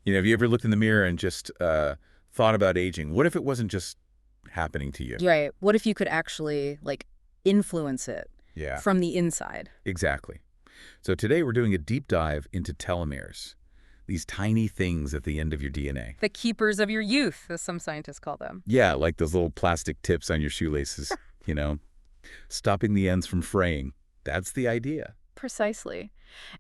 Have you ever looked in the mirror and just thought about aging? What if it wasn't just happening to you? Right. What if you could actually, influence it Yeah, from the inside? exactly. So today we're doing a deep dive into telomeres, these tiny things at the end of your DNA. The keepers of your youth, as some scientists call them. Yeah, like those little plastic tips on your shoelaces, you know, stopping the ends from fraying. That's the idea. Precisely.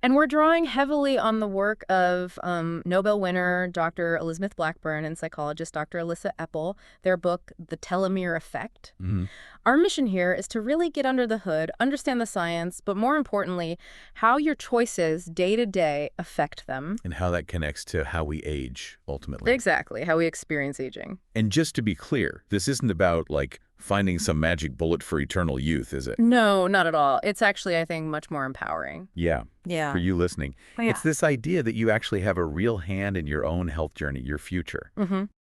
And we're drawing heavily on the work of Nobel winner Dr. Elizabeth Blackburn and psychologist Dr. Elissa Epel, their book, The Telomere Effect. Hmm. Our mission here is to really get under the hood, understand the science, but more importantly, how your choices day to day affect them. And how that connects to how we age, ultimately. Exactly, how we experience aging. And just to be clear, this isn't about, finding some magic bullet for eternal youth, is it? No, not at all. It's actually, I think, much more empowering. Yeah. Yeah. For you listening. Oh, yeah. It's this idea that you actually have a real hand in your own health journey, your future.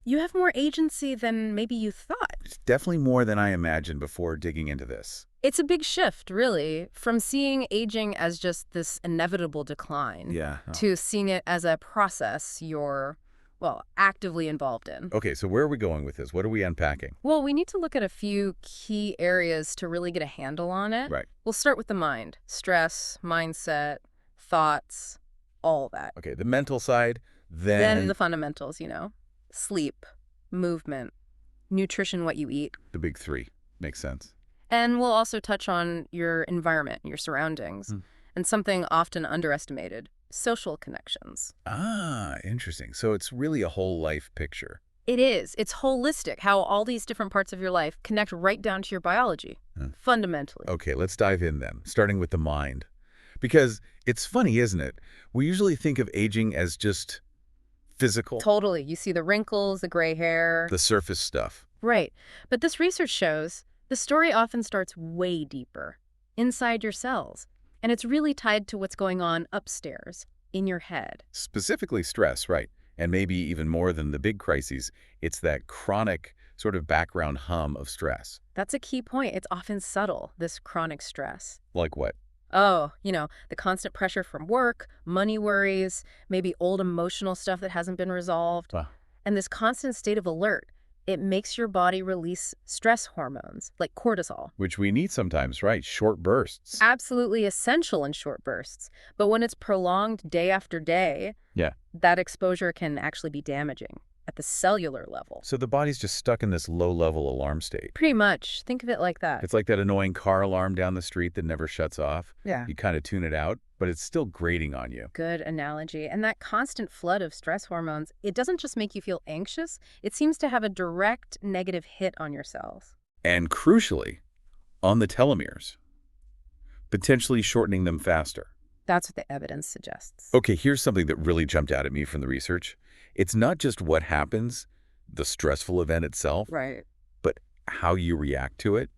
You have more agency than maybe you thought. It's definitely more than I imagined before digging into this. It's a big shift, really, from seeing aging as just this inevitable decline Yeah. to seeing it as a process you're, actively involved in. Okay, so where are we going with this? What are we unpacking? Well, we need to look at a few key areas to really get a handle on it. Right. We'll start with the mind. Stress, mindset, thoughts, all that. Okay, the mental side, Then then the fundamentals, sleep, movement, nutrition, what you eat. the big three. Makes sense. And we'll also touch on your environment, your surroundings, and something often underestimated, social connections. Ah, interesting. So it's really a whole life picture. It is. It's holistic, how all these different parts of your life connect right down to your biology, fundamentally. Okay, let's dive in then, starting with the mind. Because it's funny, isn't it? We usually think of aging as just physical, Totally. You see the wrinkles, the gray hair. the surface stuff. Right. But this research shows the story often starts way deeper, inside your cells. And it's really tied to what's going on upstairs, in your head. Specifically stress, right? And maybe even more than the big crises, it's that chronic sort of background hum of stress. That's a key point. It's often subtle, this chronic stress. Like what? Oh, the constant pressure from work, money worries, maybe old emotional stuff that hasn't been resolved. Wow. And this constant state of alert, it makes your body release stress hormones, like cortisol. Which we need sometimes, right? Short bursts. Absolutely essential in short bursts. But when it's prolonged day after day, Yeah. that exposure can actually be damaging at the cellular level. So the body's just stuck in this low-level alarm state. Pretty much. Think of it like that. It's like that annoying car alarm down the street that never shuts off. Yeah. You kind of tune it out, but it's still grating on you. Good analogy. And that constant flood of stress hormones, it doesn't just make you feel anxious, it seems to have a direct negative hit on your cells. And crucially, on the telomeres, potentially shortening them faster. That's what the evidence suggests. Okay, here's something that really jumped out at me from the research. It's not just what happens, the stressful event itself, Right. but how you react to it.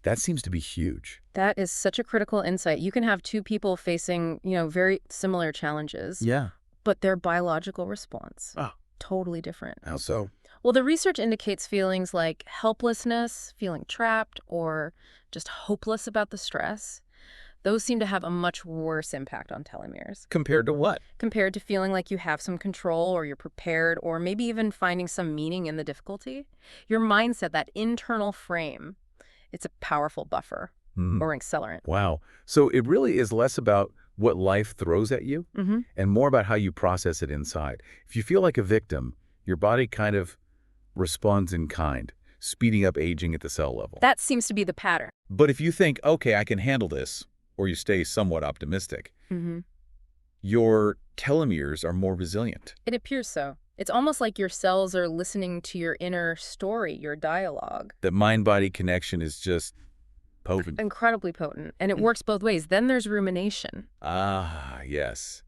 That seems to be huge. That is such a critical insight. You can have two people facing, very similar challenges, Yeah. but their biological response, Oh. totally different. How so? Well, the research indicates feelings like helplessness, feeling trapped, or just hopeless about the stress. Those seem to have a much worse impact on telomeres Compared to what? compared to feeling like you have some control or you're prepared or maybe even finding some meaning in the difficulty. Your mindset, that internal frame, it's a powerful buffer or accelerant. Wow. So it really is less about what life throws at you Mm-hmm. and more about how you process it inside. If you feel like a victim, your body kind of responds in kind, speeding up aging at the cell level. That seems to be the pattern. But if you think, okay, I can handle this, or you stay somewhat optimistic, Mm-hmm. your telomeres are more resilient. It appears so. It's almost like your cells are listening to your inner story, your dialogue. The mind-body connection is just potent. Incredibly potent. And it works both ways. Then there's rumination. Ah, yes.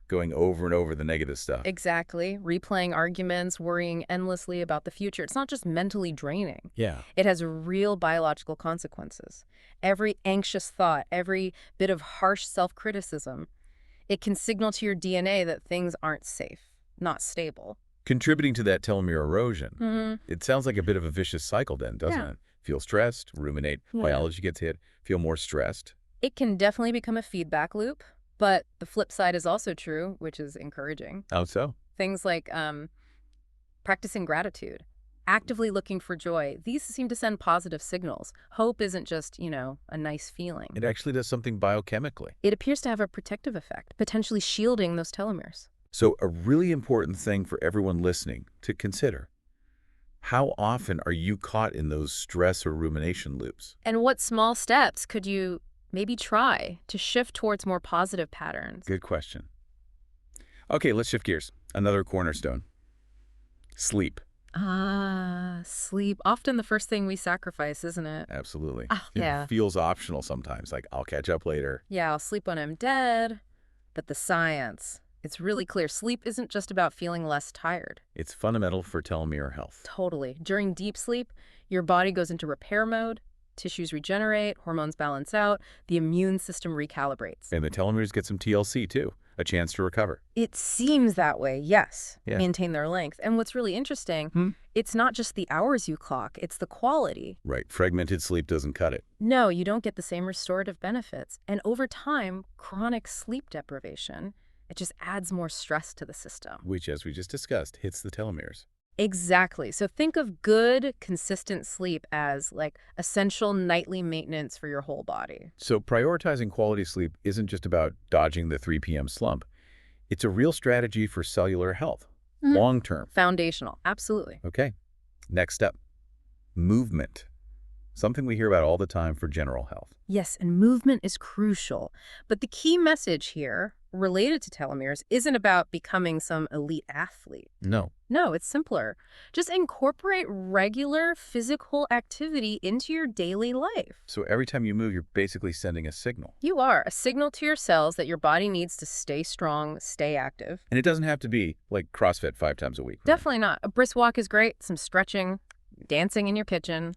Going over and over the negative stuff. Exactly. Replaying arguments, worrying endlessly about the future. It's not just mentally draining. Yeah. It has real biological consequences. Every anxious thought, every bit of harsh self-criticism, it can signal to your DNA that things aren't safe, not stable. Contributing to that telomere erosion. Mm-hmm. It sounds like a bit of a vicious cycle then, doesn't Yeah. it? Feel stressed, ruminate, Yeah. biology gets hit, feel more stressed. It can definitely become a feedback loop, but the flip side is also true, which is encouraging. How so? Things like practicing gratitude, actively looking for joy. These seem to send positive signals. Hope isn't just, a nice feeling. It actually does something biochemically. It appears to have a protective effect, potentially shielding those telomeres. So a really important thing for everyone listening to consider. How often are you caught in those stress or rumination loops? And what small steps could you maybe try to shift towards more positive patterns? Good question. Okay, let's shift gears. Another cornerstone. Sleep. Sleep. Often the first thing we sacrifice, isn't it? Absolutely. Oh, It yeah. feels optional sometimes, like I'll catch up later. Yeah, I'll sleep when I'm dead. But the science, it's really clear. Sleep isn't just about feeling less tired. It's fundamental for telomere health. Totally. During deep sleep, your body goes into repair mode, tissues regenerate, hormones balance out, the immune system recalibrates. And the telomeres get some TLC too, a chance to recover. It seems that way, yes. Yeah. Maintain their length. And what's really interesting, Hmm? it's not just the hours you clock, it's the quality. Right, fragmented sleep doesn't cut it. No, you don't get the same restorative benefits. And over time, chronic sleep deprivation, it just adds more stress to the system. Which, as we just discussed, hits the telomeres. Exactly. So think of good, consistent sleep as like essential nightly maintenance for your whole body. So prioritizing quality sleep isn't just about dodging the 3 p.m. slump. It's a real strategy for cellular health, Mhm. long term. Foundational. Absolutely. Okay, next step, movement. Something we hear about all the time for general health. Yes, and movement is crucial. But the key message here, related to telomeres, isn't about becoming some elite athlete. No. No, it's simpler. Just incorporate regular physical activity into your daily life. So every time you move, you're basically sending a signal. You are a signal to your cells that your body needs to stay strong, stay active. And it doesn't have to be like CrossFit 5 times a week. right? Definitely not. A brisk walk is great, some stretching, dancing in your kitchen.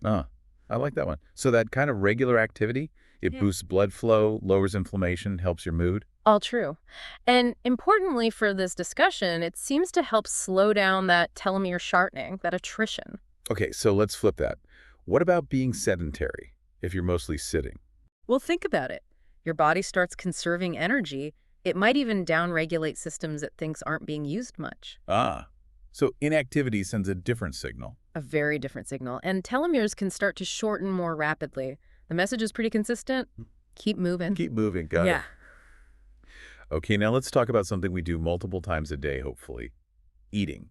I like that one. So that kind of regular activity, it Yeah. boosts blood flow, lowers inflammation, helps your mood. All true. And importantly for this discussion, it seems to help slow down that telomere shortening, that attrition. Okay, so let's flip that. What about being sedentary if you're mostly sitting? Well, think about it. Your body starts conserving energy. It might even downregulate systems that things aren't being used much. So inactivity sends a different signal. A very different signal. And telomeres can start to shorten more rapidly. The message is pretty consistent. Keep moving. Keep moving, got Yeah. it. Okay, now let's talk about something we do multiple times a day, hopefully. Eating.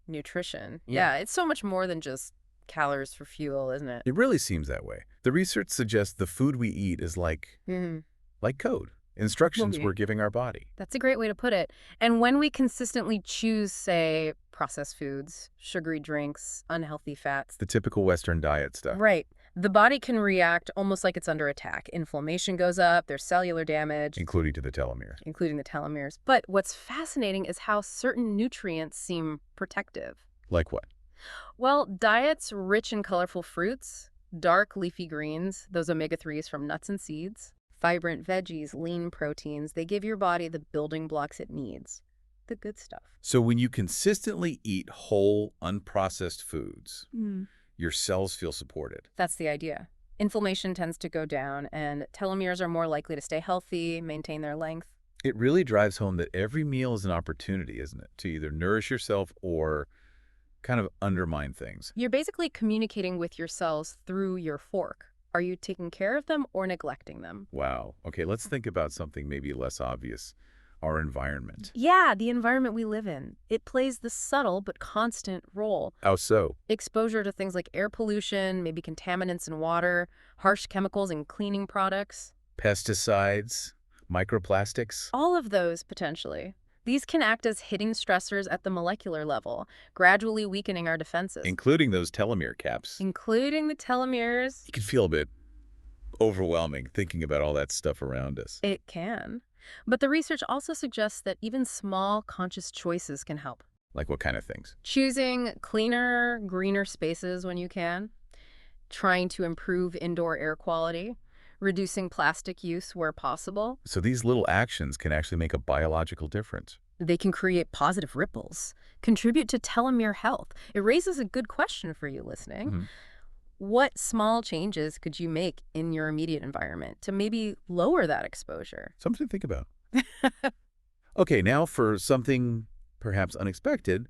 Nutrition. Yeah. Yeah, it's so much more than just calories for fuel, isn't it? It really seems that way. The research suggests the food we eat is like code, instructions Okay. we're giving our body. That's a great way to put it. And when we consistently choose, say, processed foods, sugary drinks, unhealthy fats, The typical Western diet stuff. right, the body can react almost like it's under attack. Inflammation goes up, there's cellular damage, Including to the telomeres. including the telomeres. But what's fascinating is how certain nutrients seem protective. Like what? Well, diets rich in colorful fruits, dark leafy greens, those omega-3s from nuts and seeds, vibrant veggies, lean proteins, they give your body the building blocks it needs. The good stuff. So when you consistently eat whole, unprocessed foods, your cells feel supported. That's the idea. Inflammation tends to go down, and telomeres are more likely to stay healthy, maintain their length. It really drives home that every meal is an opportunity, isn't it? To either nourish yourself or kind of undermine things. You're basically communicating with your cells through your fork. Are you taking care of them or neglecting them? Wow. Okay, let's think about something maybe less obvious. Our environment. Yeah, the environment we live in. It plays the subtle but constant role. How so? Exposure to things like air pollution, maybe contaminants in water, harsh chemicals in cleaning products. Pesticides, microplastics. All of those, potentially. These can act as hidden stressors at the molecular level, gradually weakening our defenses. Including those telomere caps. Including the telomeres. It can feel a bit overwhelming thinking about all that stuff around us. It can. But the research also suggests that even small, conscious choices can help. Like what kind of things? Choosing cleaner, greener spaces when you can, trying to improve indoor air quality, reducing plastic use where possible. So these little actions can actually make a biological difference. They can create positive ripples, contribute to telomere health. It raises a good question for you listening. Mhm. What small changes could you make in your immediate environment to maybe lower that exposure? Something to think about. Okay, now for something perhaps unexpected,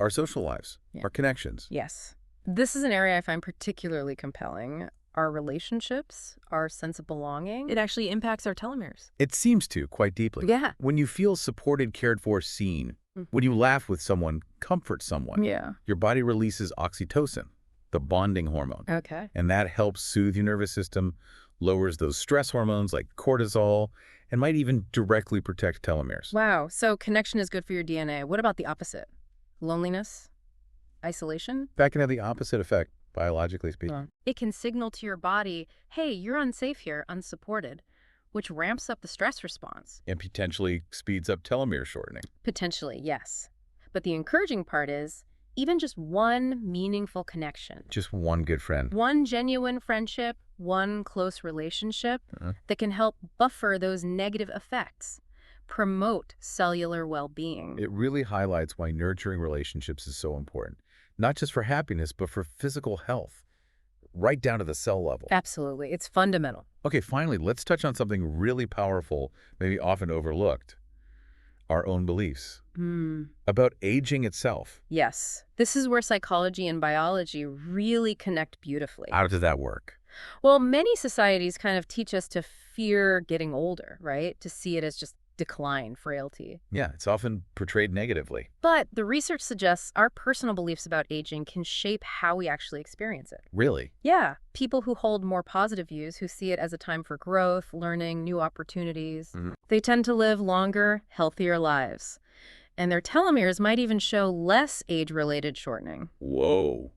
our social lives, Yeah. our connections. Yes. This is an area I find particularly compelling. Our relationships, our sense of belonging. It actually impacts our telomeres. It seems to, quite deeply. Yeah. When you feel supported, cared for, seen, when you laugh with someone, comfort someone, Yeah. your body releases oxytocin, the bonding hormone. Okay. And that helps soothe your nervous system, lowers those stress hormones like cortisol, and might even directly protect telomeres. Wow. So connection is good for your DNA. What about the opposite? Loneliness? Isolation? That can have the opposite effect, biologically speaking. It can signal to your body, hey, you're unsafe here, unsupported, which ramps up the stress response. And potentially speeds up telomere shortening. Potentially, yes. But the encouraging part is, even just one meaningful connection, Just one good friend. one genuine friendship, one close relationship that can help buffer those negative effects, promote cellular well-being. It really highlights why nurturing relationships is so important. Not just for happiness, but for physical health, right down to the cell level. Absolutely. It's fundamental. Okay, finally, let's touch on something really powerful, maybe often overlooked. Our own beliefs. About aging itself. Yes. This is where psychology and biology really connect beautifully. How does that work? Well, many societies kind of teach us to fear getting older, right? To see it as just decline, frailty. Yeah, it's often portrayed negatively. But the research suggests our personal beliefs about aging can shape how we actually experience it. Really? Yeah, people who hold more positive views, who see it as a time for growth, learning, new opportunities, they tend to live longer, healthier lives. And their telomeres might even show less age-related shortening. Whoa.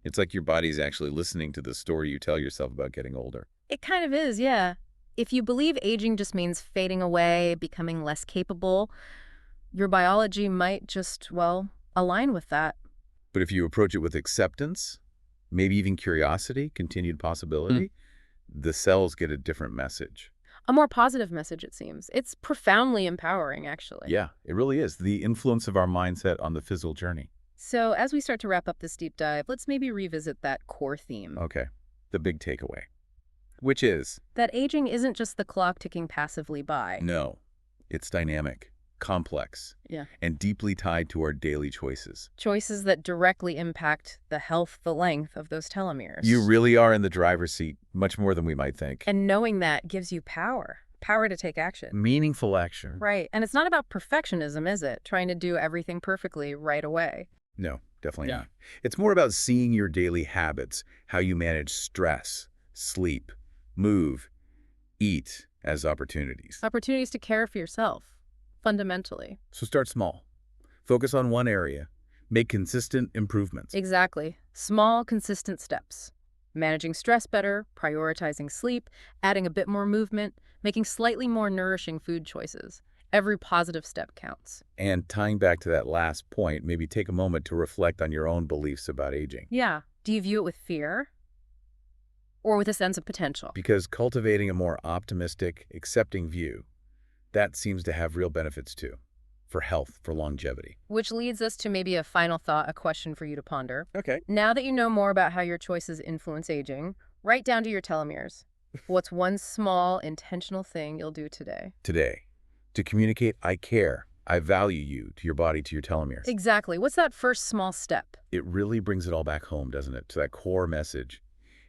It's like your body's actually listening to the story you tell yourself about getting older. It kind of is, yeah. If you believe aging just means fading away, becoming less capable, your biology might just, well, align with that. But if you approach it with acceptance, maybe even curiosity, continued possibility, the cells get a different message. A more positive message, it seems. It's profoundly empowering, actually. Yeah, it really is. The influence of our mindset on the physical journey. So as we start to wrap up this deep dive, let's maybe revisit that core theme. Okay, the big takeaway, which is? That aging isn't just the clock ticking passively by. No, it's dynamic, complex, and deeply tied to our daily choices. Choices that directly impact the health, the length of those telomeres. You really are in the driver's seat, much more than we might think. And knowing that gives you power to take action. Meaningful action. Right. And it's not about perfectionism, is it? Trying to do everything perfectly right away. No, definitely not. It's more about seeing your daily habits, how you manage stress, sleep, move, eat as opportunities. Opportunities to care for yourself, fundamentally. So start small. Focus on one area. Make consistent improvements. Exactly. Small, consistent steps. Managing stress better, prioritizing sleep, adding a bit more movement, making slightly more nourishing food choices. Every positive step counts. And tying back to that last point, maybe take a moment to reflect on your own beliefs about aging. Yeah. Do you view it with fear? Or with a sense of potential? Because cultivating a more optimistic, accepting view, that seems to have real benefits too, for health, for longevity. Which leads us to maybe a final thought, a question for you to ponder. Okay. Now that you know more about how your choices influence aging, right down to your telomeres. What's one small, intentional thing you'll do today? Today, to communicate I care, I value you, to your body, to your telomeres. Exactly. What's that first small step? It really brings it all back home, doesn't it? To that core message,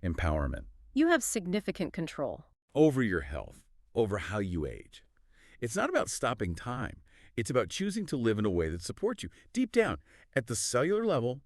empowerment. You have significant control. Over your health, over how you age. It's not about stopping time. It's about choosing to live in a way that supports you. Deep down, at the cellular level,